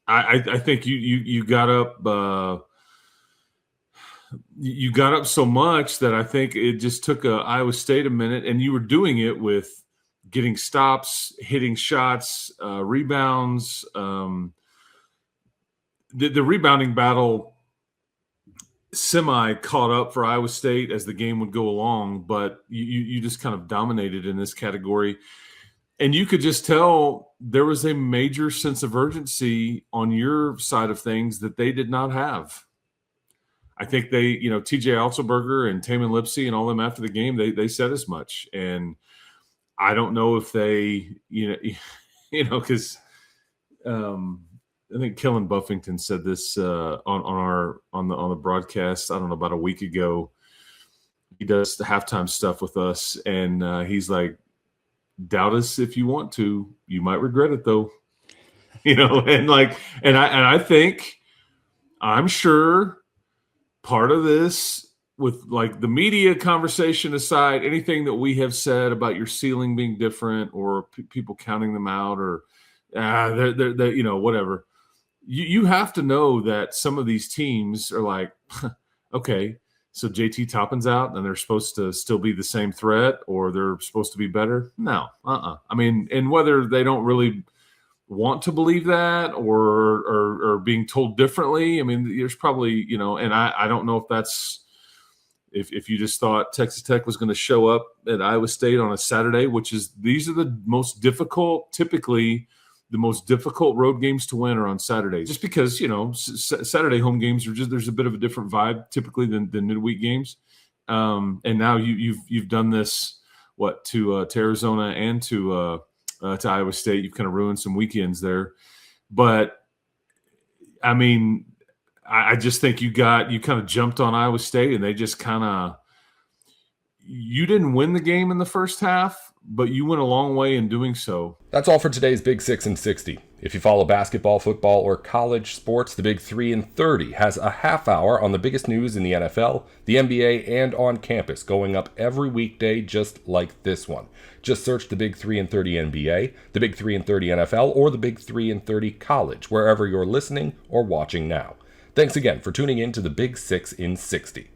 I think you got up. You got up so much that I think it just took Iowa State a minute, and you were doing it with getting stops, hitting shots, rebounds. The rebounding battle semi caught up for Iowa State as the game would go along, but you just kind of dominated in this category. And you could just tell there was a major sense of urgency on your side of things that they did not have. I think they, TJ Otzelberger and Taman Lipsey and all them after the game, they said as much. And I don't know if they, because I think Kellen Buffington said this on the broadcast. I don't know, about a week ago. He does the halftime stuff with us, and he's like, "Doubt us if you want to. You might regret it, though." And I think, I'm sure part of this, with like the media conversation aside, anything that we have said about your ceiling being different or people counting them out or they're whatever, you have to know that some of these teams are like, okay, so JT Toppin's out and they're supposed to still be the same threat, or they're supposed to be better. No, I mean, and whether they don't really want to believe that or being told differently, I mean, there's probably, and I don't know if that's, if you just thought Texas Tech was going to show up at Iowa State on a Saturday, these are the most difficult, typically the most difficult road games to win are on Saturdays, just because, Saturday home games there's a bit of a different vibe typically than midweek games. And now you've done this, to Arizona and to Iowa State. You've kind of ruined some weekends there, but I mean, I just think you kind of jumped on Iowa State, and they just you didn't win the game in the first half, but you went a long way in doing so. That's all for today's Big 6 and 60. If you follow basketball, football, or college sports, the Big 3 and 30 has a half hour on the biggest news in the NFL, the NBA, and on campus, going up every weekday just like this one. Just search the Big 3 and 30 NBA, the Big 3 and 30 NFL, or the Big 3 and 30 college, wherever you're listening or watching now. Thanks again for tuning in to the Big 6 in 60.